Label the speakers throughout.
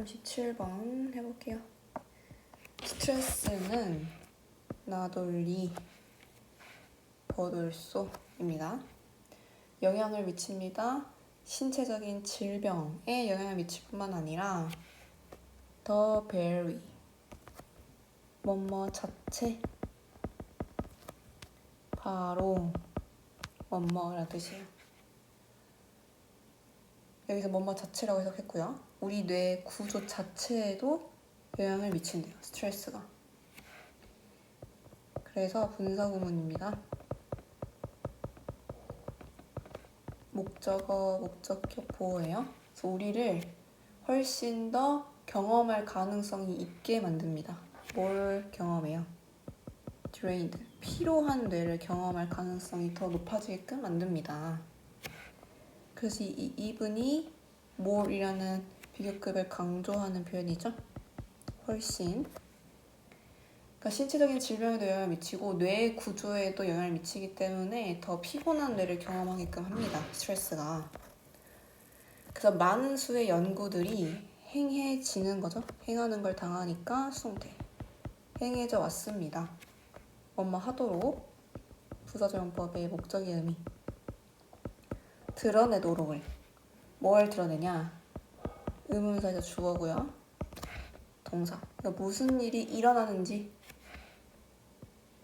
Speaker 1: 37번 해볼게요. 스트레스는 나돌리 버돌소입니다. 영향을 미칩니다. 신체적인 질병에 영향을 미칠 뿐만 아니라 the very 뭐뭐 자체 바로 뭐뭐라는 뜻이에요. 여기서 뭐뭐 자체라고 해석했고요. 우리 뇌 구조 자체에도 영향을 미친대요. 스트레스가. 그래서 분사구문입니다. 목적어, 목적격 보호예요. 그래서 우리를 훨씬 더 경험할 가능성이 있게 만듭니다. 뭘 경험해요? drained. 피로한 뇌를 경험할 가능성이 더 높아지게끔 만듭니다. 그래서 이 even이 more이라는 비교급을 강조하는 표현이죠. 훨씬. 그러니까 신체적인 질병에도 영향을 미치고 뇌 구조에도 영향을 미치기 때문에 더 피곤한 뇌를 경험하게끔 합니다. 스트레스가. 그래서 많은 수의 연구들이 행해지는 거죠. 행하는 걸 당하니까 수동태. 행해져 왔습니다. 뭐뭐 하도록 부사적용법의 목적의 의미. 드러내도록을. 뭘 드러내냐? 의문사에서 주어고요. 동사. 그러니까 무슨 일이 일어나는지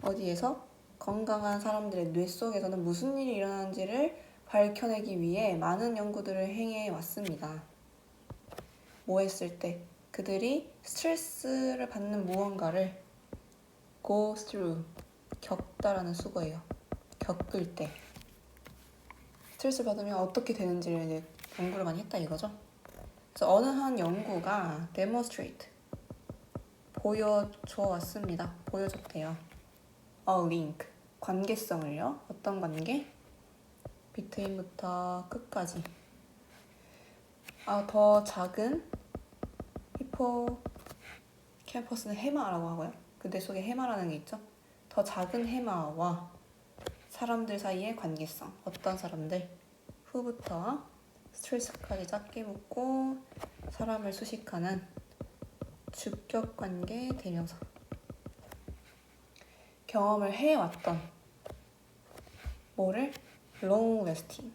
Speaker 1: 어디에서? 건강한 사람들의 뇌 속에서는 무슨 일이 일어나는지를 밝혀내기 위해 많은 연구들을 행해 왔습니다. 뭐 했을 때? 그들이 스트레스를 받는 무언가를 go through, 겪다라는 수거예요. 겪을 때. 스트레스를 받으면 어떻게 되는지를 이제 연구를 많이 했다 이거죠. 그래서 어느 한 연구가 demonstrate, 보여줘 왔습니다. 보여줬대요. a link, 관계성을요. 어떤 관계? between부터 끝까지. 더 작은 히포캠퍼스는 해마라고 하고요. 그 뇌 속에 해마라는 게 있죠. 더 작은 해마와 사람들 사이의 관계성. 어떤 사람들? 후부터 스트레스까지 짧게 묻고 사람을 수식하는 주격관계 대명사. 경험을 해왔던 뭐를? long lasting,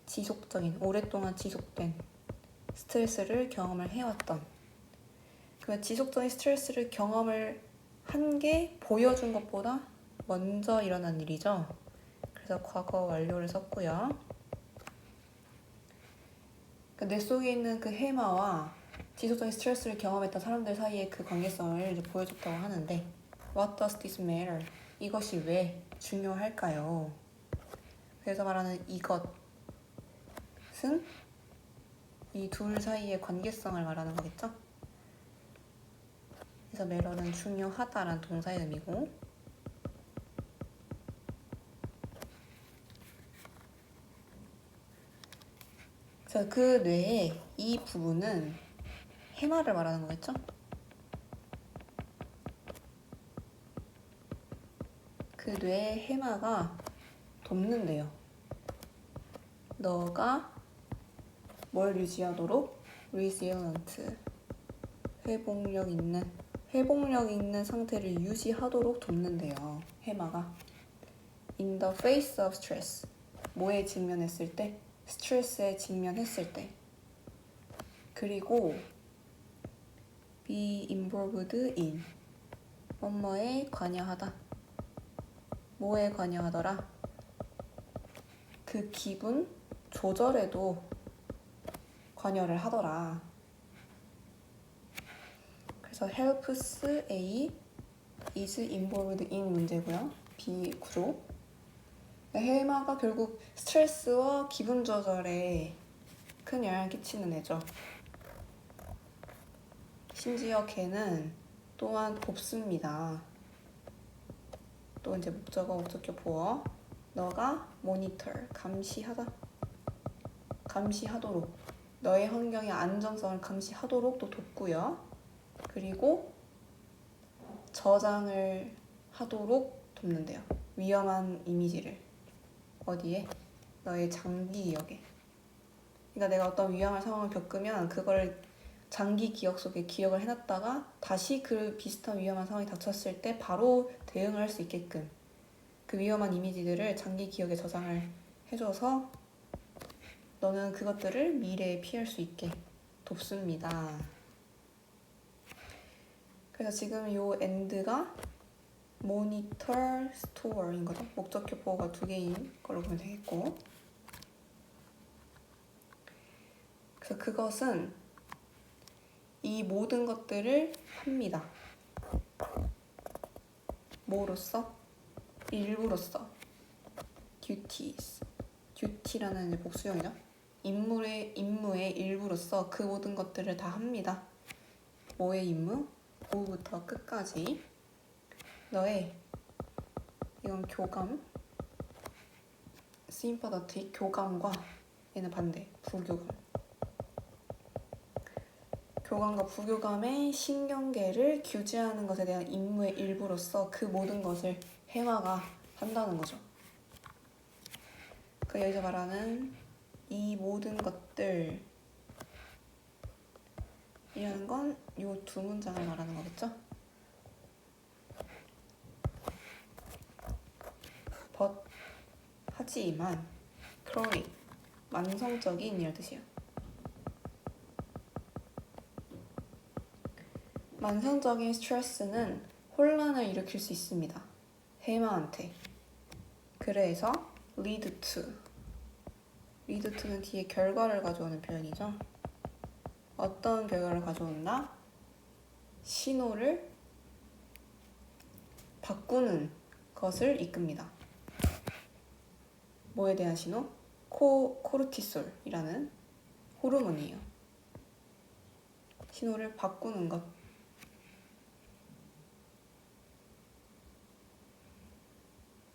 Speaker 1: 지속적인, 오랫동안 지속된 스트레스를 경험을 해왔던. 그러면 지속적인 스트레스를 경험을 한 게 보여준 것보다 먼저 일어난 일이죠. 그래서 과거 완료를 썼고요. 뇌 속에 있는 그 해마와 지속적인 스트레스를 경험했던 사람들 사이의 그 관계성을 이제 보여줬다고 하는데 What does this matter? 이것이 왜 중요할까요? 그래서 말하는 이것은 이 둘 사이의 관계성을 말하는 거겠죠? 그래서 matter는 중요하다라는 동사의 의미고 그래서 그 뇌의 이 부분은 해마를 말하는 거겠죠? 그 뇌의 해마가 돕는데요. 너가 뭘 유지하도록? resilient, 회복력 있는 상태를 유지하도록 돕는데요. 해마가. in the face of stress, 뭐에 직면했을 때? 스트레스에 직면했을 때. 그리고 be involved in, 뭐뭐에 관여하다. 뭐에 관여하더라? 그 기분 조절에도 관여를 하더라. 그래서 helps A is involved in 문제고요. B 구조. 해마가 결국 스트레스와 기분 조절에 큰 영향을 끼치는 애죠. 심지어 걔는 또한 돕습니다. 또 이제 목적어, 목적격 보어. 너가 monitor, 감시하도록. 너의 환경의 안정성을 감시하도록 또 돕고요. 그리고 저장을 하도록 돕는데요. 위험한 이미지를. 어디에? 너의 장기 기억에. 그러니까 내가 어떤 위험한 상황을 겪으면 그걸 장기 기억 속에 기억을 해놨다가 다시 그 비슷한 위험한 상황이 닥쳤을 때 바로 대응을 할 수 있게끔 그 위험한 이미지들을 장기 기억에 저장을 해줘서 너는 그것들을 미래에 피할 수 있게 돕습니다. 그래서 지금 요 end가 monitor store인 거죠. 목적표 보호가 2개인 걸로 보면 되겠고, 그래서 그것은 이 모든 것들을 합니다. 뭐로써? 일부로써. duties. duty라는 이제 복수형이죠. 임무의 일부로서 그 모든 것들을 다 합니다. 뭐의 임무? 오부터 끝까지. 너의 이건 교감, sympathetic 교감과 얘는 반대, 부교감. 교감과 부교감의 신경계를 규제하는 것에 대한 임무의 일부로서 그 모든 것을 해마가 한다는 거죠. 그 여기서 말하는 이 모든 것들 이라는 건 이 두 문장을 말하는 거겠죠? but 하지만 chronic 만성적인 이란 뜻이에요. 만성적인 스트레스는 혼란을 일으킬 수 있습니다. 해마한테. 그래서 lead to는 뒤에 결과를 가져오는 표현이죠. 어떤 결과를 가져온다? 신호를 바꾸는 것을 이끕니다. 뭐에 대한 신호? 코르티솔이라는 호르몬이에요. 신호를 바꾸는 것.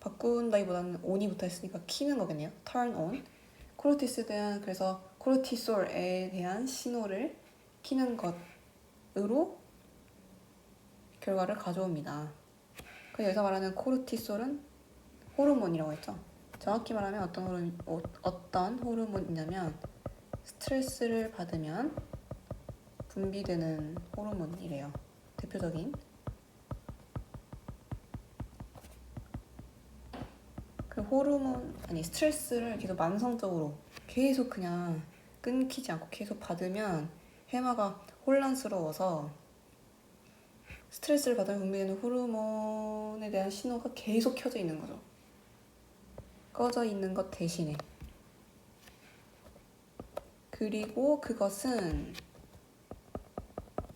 Speaker 1: 바꾼다기보다는 on이 붙어 있으니까 키는 거겠네요. turn on. 코르티스에 대한, 그래서 코르티솔에 대한 신호를 키는 것으로 결과를 가져옵니다. 그래서 여기서 말하는 코르티솔은 호르몬이라고 했죠. 정확히 말하면 어떤 호르몬이냐면 스트레스를 받으면 분비되는 호르몬이래요. 대표적인. 그 스트레스를 계속 만성적으로 계속 그냥 끊기지 않고 계속 받으면 해마가 혼란스러워서 스트레스를 받으면 분비되는 호르몬에 대한 신호가 계속 켜져 있는 거죠. 꺼져 있는 것 대신에. 그리고 그것은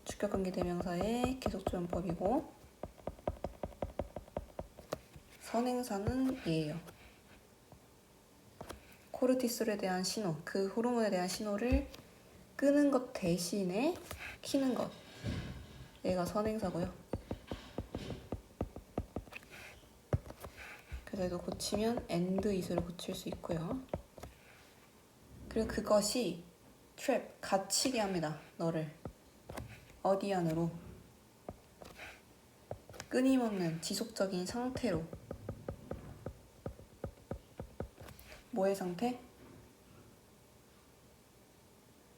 Speaker 1: 주격관계대명사의 계속조연법이고 선행사는 얘예요. 코르티솔에 대한 신호, 그 호르몬에 대한 신호를 끄는 것 대신에 키는 것. 얘가 선행사고요. 그래서 이거 고치면 and is를 고칠 수 있고요. 그리고 그것이 trap, 갇히게 합니다. 너를. 어디 안으로? 끊임없는 지속적인 상태로. 뭐의 상태?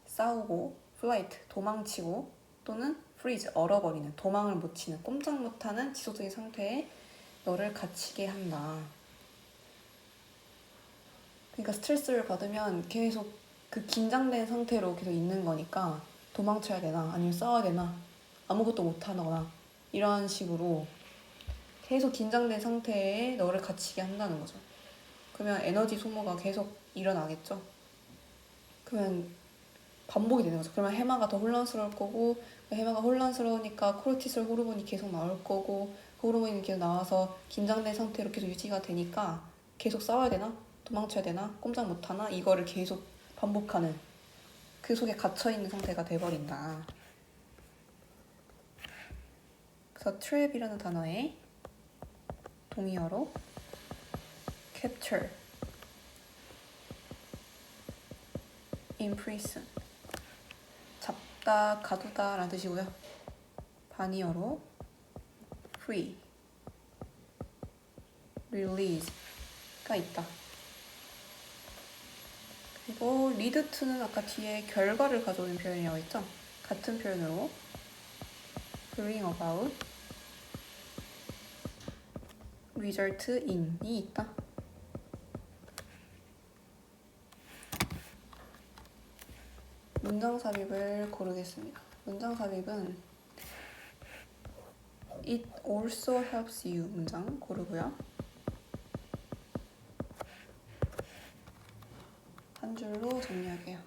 Speaker 1: 싸우고, flight, 도망치고, 또는 freeze, 얼어버리는, 도망을 못 치는, 꼼짝 못하는 지속적인 상태에 너를 갇히게 한다. 그러니까 스트레스를 받으면 계속 그 긴장된 상태로 계속 있는 거니까 도망쳐야 되나 아니면 싸워야 되나 아무것도 못하거나 이런 식으로 계속 긴장된 상태에 너를 갇히게 한다는 거죠. 그러면 에너지 소모가 계속 일어나겠죠. 그러면 반복이 되는 거죠. 그러면 해마가 더 혼란스러울 거고, 해마가 혼란스러우니까 코르티솔 호르몬이 계속 나올 거고, 그 호르몬이 계속 나와서 긴장된 상태로 계속 유지가 되니까 계속 싸워야 되나? 도망쳐야 되나? 꼼짝 못하나? 이거를 계속 반복하는, 그 속에 갇혀있는 상태가 돼버린다. 그래서 trap이라는 단어에 동의어로 capture, imprison, 잡다, 가두다 라는 뜻이고요. 반의어로 free, release가 있다. 그리고 lead to는 아까 뒤에 결과를 가져오는 표현이라고 했죠? 같은 표현으로 bring about result in이 있다. 문장 삽입을 고르겠습니다. 문장 삽입은 it also helps you 문장 고르고요. 한 줄로 정리할게요.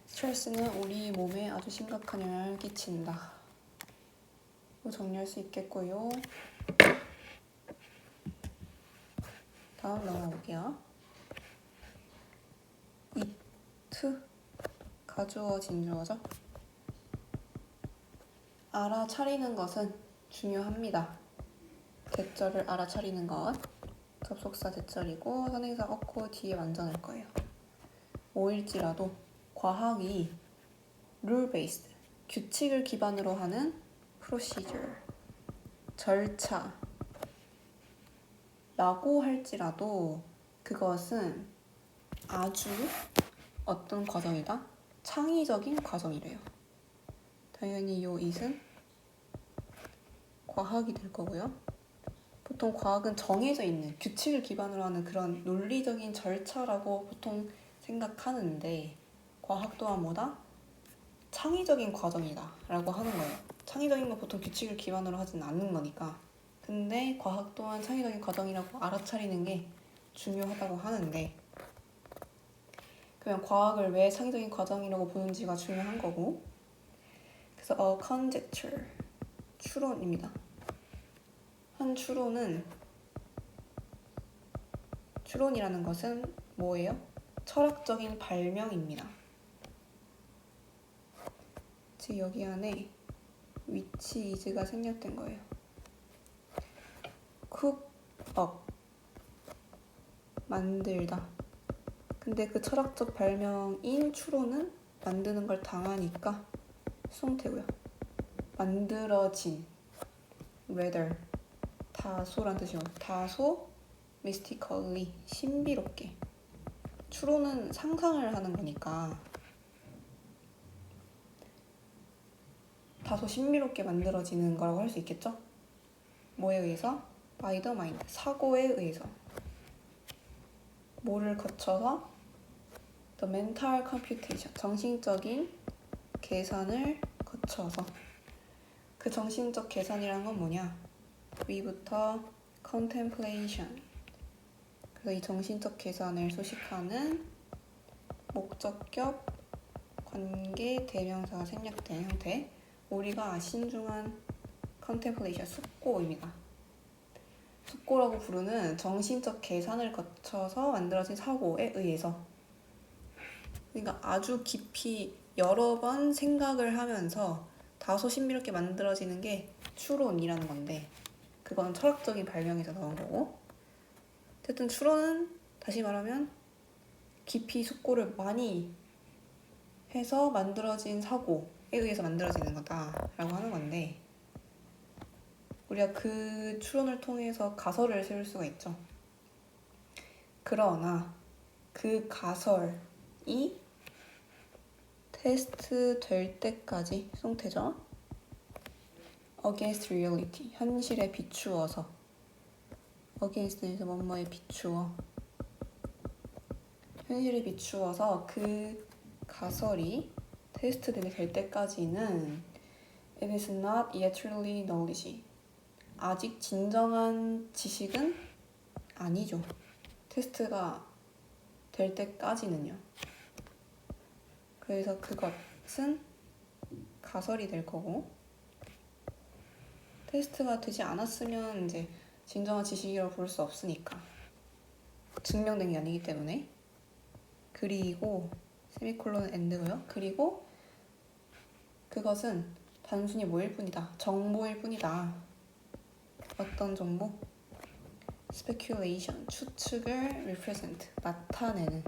Speaker 1: 스트레스는 우리 몸에 아주 심각한 영향을 끼친다. 정리할 수 있겠고요. 다음 넘어볼게요. it 가주어 진주어죠. 알아차리는 것은 중요합니다. 대절을 알아차리는 것. 접속사 대절이고 선행사 어코 뒤에 완전할 거예요. 뭐일지라도 과학이 rule-based, 규칙을 기반으로 하는 procedure, 절차 라고 할지라도 그것은 아주 어떤 과정이다? 창의적인 과정이래요. 당연히 요 it은 과학이 될 거고요. 보통 과학은 정해져 있는 규칙을 기반으로 하는 그런 논리적인 절차라고 보통 생각하는데 과학 또한 뭐다? 창의적인 과정이다 라고 하는 거예요. 창의적인 건 보통 규칙을 기반으로 하진 않는 거니까. 근데 과학 또한 창의적인 과정이라고 알아차리는 게 중요하다고 하는데 그냥 과학을 왜 창의적인 과정이라고 보는지가 중요한 거고 그래서 a conjecture, 추론입니다. 한 추론이라는 것은 뭐예요? 철학적인 발명입니다. 즉 여기 안에 which is가 생략된 거예요. cook up, 만들다. 근데 그 철학적 발명인 추론은 만드는 걸 당하니까 수동태고요. 만들어진, rather, 다소란 뜻이고 다소 mystically, 신비롭게. 추론은 상상을 하는 거니까 다소 신비롭게 만들어지는 거라고 할 수 있겠죠? 뭐에 의해서? by the mind, 사고에 의해서. 뭐를 거쳐서? the mental computation, 정신적인 계산을 거쳐서. 그 정신적 계산이란 건 뭐냐? 위부터 contemplation, 그래서 이 정신적 계산을 소식하는 목적격 관계 대명사가 생략된 형태. 우리가 신중한 contemplation, 숙고입니다. 숙고라고 부르는 정신적 계산을 거쳐서 만들어진 사고에 의해서. 그러니까 아주 깊이 여러 번 생각을 하면서 다소 신비롭게 만들어지는 게 추론이라는 건데 그건 철학적인 발명에서 나온 거고 어쨌든 추론은 다시 말하면 깊이 숙고를 많이 해서 만들어진 사고에 의해서 만들어지는 거다라고 하는 건데 우리가 그 추론을 통해서 가설을 세울 수가 있죠. 그러나 그 가설이 테스트 될 때까지 수동태죠. against reality, 현실에 비추어서. against에서 뭐뭐에 비추어. 현실에 비추어서 그 가설이 테스트 될 때까지는 it is not yet truly knowledge. 아직 진정한 지식은 아니죠. 테스트가 될 때까지는요. 그래서 그것은 가설이 될 거고 테스트가 되지 않았으면 이제 진정한 지식이라고 볼 수 없으니까 증명된 게 아니기 때문에 그리고 세미콜론 엔드고요. 그리고 그것은 단순히 뭐일 뿐이다. 정보일 뿐이다. 어떤 정보? speculation, 추측을 represent, 나타내는.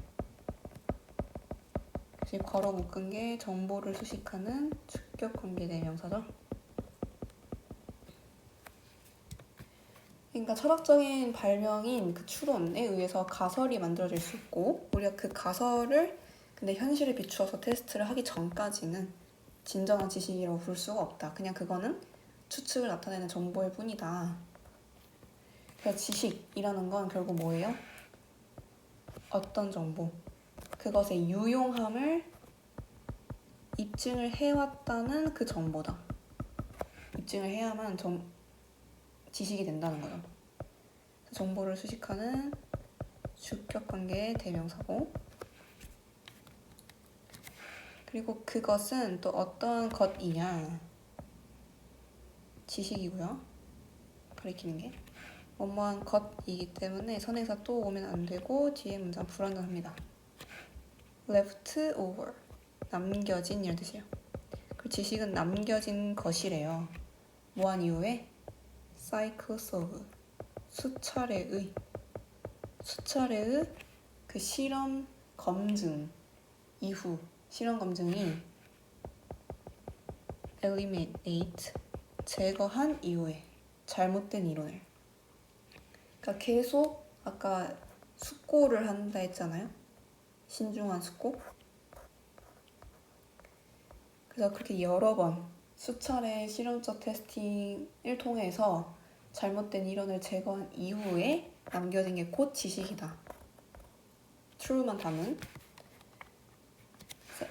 Speaker 1: 지금 괄호 묶은 게 정보를 수식하는 주격관계 대명사죠. 그러니까 철학적인 발명인 그 추론에 의해서 가설이 만들어질 수 있고, 우리가 그 가설을 근데 현실에 비추어서 테스트를 하기 전까지는 진정한 지식이라고 부를 수가 없다. 그냥 그거는 추측을 나타내는 정보일 뿐이다. 그래서 지식이라는 건 결국 뭐예요? 어떤 정보, 그것의 유용함을 입증을 해왔다는 그 정보다. 입증을 해야만 지식이 된다는 거죠. 정보를 수식하는 주격관계의 대명사고, 그리고 그것은 또 어떤 것이냐, 지식이고요. 가리키는 게 뭐뭐한 것이기 때문에 선행사 또 오면 안 되고 뒤에 문장 불완전합니다. left over, 남겨진 이런 뜻이에요. 그 지식은 남겨진 것이래요. 뭐한 이후에 cycles of, 수차례의 그 실험 검증 이후, 실험 검증이 eliminate, 제거한 이후에 잘못된 이론을. 그러니까 계속 아까 숙고를 한다 했잖아요. 신중한 숙고. 그래서 그렇게 여러 번 수차례 실험적 테스팅을 통해서 잘못된 이론을 제거한 이후에 남겨진 게 곧 지식이다. true만 담은.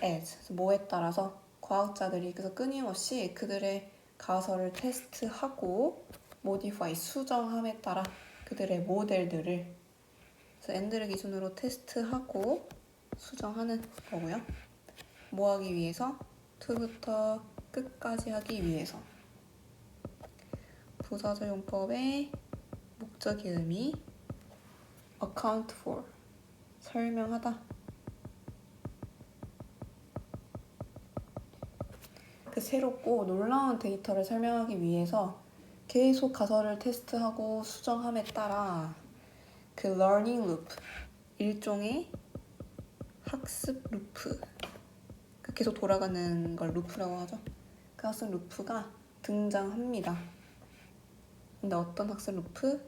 Speaker 1: as, 뭐에 따라서 과학자들이 그래서 끊임없이 그들의 가설을 테스트하고 modify, 수정함에 따라 그들의 모델들을, 그래서 and를 기준으로 테스트하고 수정하는 거고요. 뭐 하기 위해서? to부터 끝까지 하기 위해서. 부사절 용법의 목적의 의미 account for, 설명하다. 그 새롭고 놀라운 데이터를 설명하기 위해서 계속 가설을 테스트하고 수정함에 따라 그 learning loop, 일종의 학습 루프, 계속 돌아가는 걸 루프라고 하죠. 그 학습 루프가 등장합니다. 근데 어떤 학습 루프?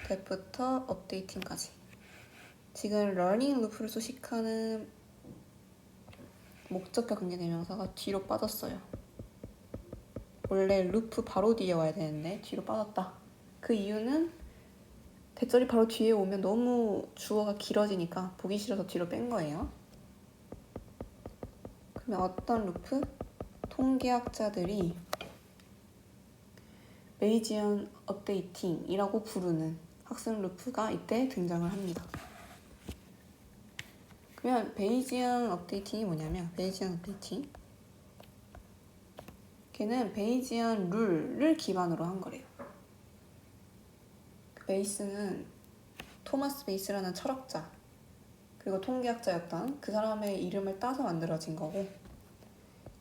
Speaker 1: that부터 updating까지. 지금 learning loop를 수식하는 목적격 관계대명사가 뒤로 빠졌어요. 원래 루프 바로 뒤에 와야 되는데 뒤로 빠졌다. 그 이유는 대절이 바로 뒤에 오면 너무 주어가 길어지니까 보기 싫어서 뒤로 뺀 거예요. 그러면 어떤 루프? 통계학자들이 베이지언 업데이팅이라고 부르는 학습 루프가 이때 등장을 합니다. 그러면 베이지언 업데이팅이 뭐냐면, 베이지언 업데이팅, 걔는 베이지언 룰을 기반으로 한 거래요. 그 베이스는 토마스 베이스라는 철학자 그리고 통계학자였던 그 사람의 이름을 따서 만들어진 거고,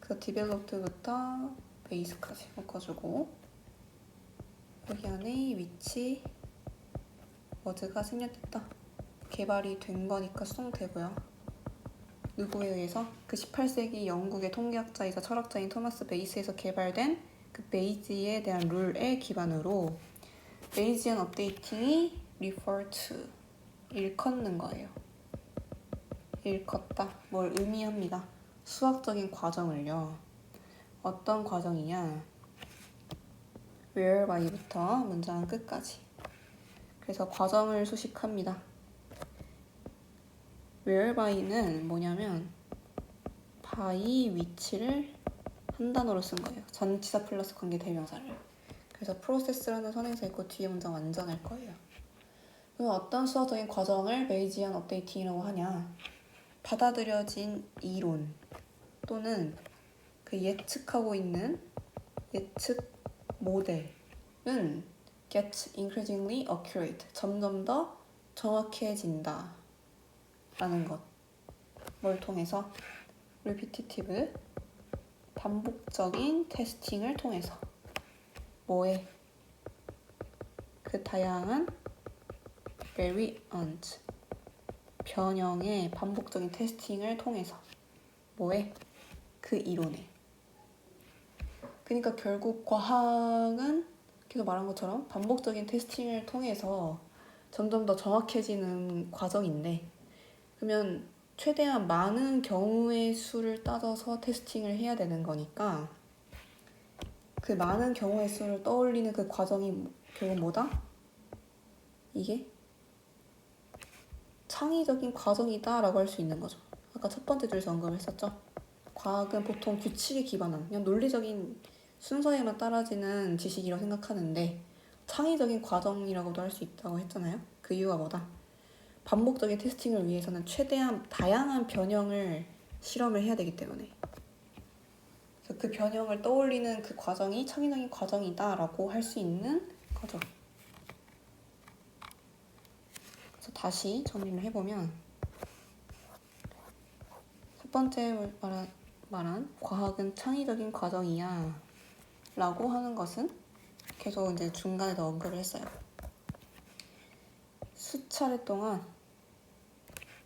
Speaker 1: 그래서 디벨롭드부터 베이스까지 묶어주고, 여기 안에 위치 워드가 생략됐다. 개발이 된 거니까 수동되고요. 누구에 의해서? 그 18세기 영국의 통계학자이자 철학자인 토마스 베이스에서 개발된 그 베이지에 대한 룰에 기반으로 베이지언 업데이팅이 refer to, 일컫는 거예요. 일컫다, 뭘 의미합니다. 수학적인 과정을요. 어떤 과정이냐? whereby부터 문장 끝까지. 그래서 과정을 수식합니다. whereby는 뭐냐면 by 위치를 한 단어로 쓴 거예요. 전치사 플러스 관계 대명사를. 그래서 process라는 선행사 있고 뒤에 문장 완전할 거예요. 그럼 어떤 수학적인 과정을 베이지언 업데이팅이라고 하냐? 받아들여진 이론 또는 그 예측하고 있는 예측 모델은 get increasingly accurate, 점점 더 정확해진다 라는 것. 뭘 통해서? repetitive, 반복적인 테스팅을 통해서 뭐에? 그 다양한 variant 변형의 반복적인 테스팅을 통해서 뭐에? 그 이론에. 그러니까 결국 과학은 계속 말한 것처럼 반복적인 테스팅을 통해서 점점 더 정확해지는 과정인데, 그러면 최대한 많은 경우의 수를 따져서 테스팅을 해야 되는 거니까 그 많은 경우의 수를 떠올리는 그 과정이 결국 뭐다? 이게 창의적인 과정이다 라고 할 수 있는 거죠. 아까 첫 번째 줄에서 언급했었죠. 과학은 보통 규칙에 기반한 그냥 논리적인 순서에만 따라지는 지식이라고 생각하는데 창의적인 과정이라고도 할 수 있다고 했잖아요. 그 이유가 뭐다? 반복적인 테스팅을 위해서는 최대한 다양한 변형을 실험을 해야 되기 때문에, 그래서 그 변형을 떠올리는 그 과정이 창의적인 과정이다 라고 할 수 있는 거죠. 그래서 다시 정리를 해보면 첫 번째 말한 과학은 창의적인 과정이야 라고 하는 것은 계속 이제 중간에도 언급을 했어요. 수차례 동안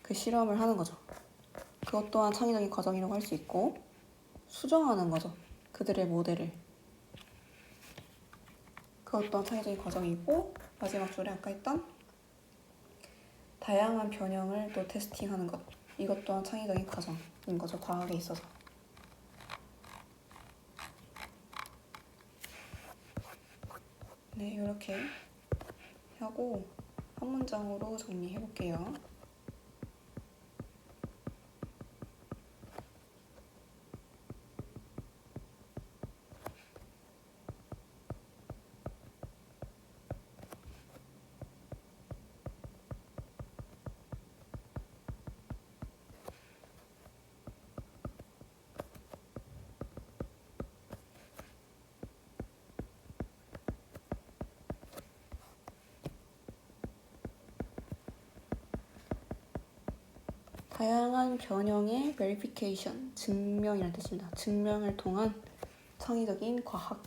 Speaker 1: 그 실험을 하는 거죠. 그것 또한 창의적인 과정이라고 할 수 있고, 수정하는 거죠. 그들의 모델을. 그것 또한 창의적인 과정이고, 마지막 줄에 아까 했던 다양한 변형을 또 테스팅하는 것. 이것 또한 창의적인 과정인 거죠. 과학에 있어서. 네, 이렇게 하고 한 문장으로 정리해 볼게요. 다양한 변형의 verification, 증명이라는 뜻입니다. 증명을 통한 창의적인 과학.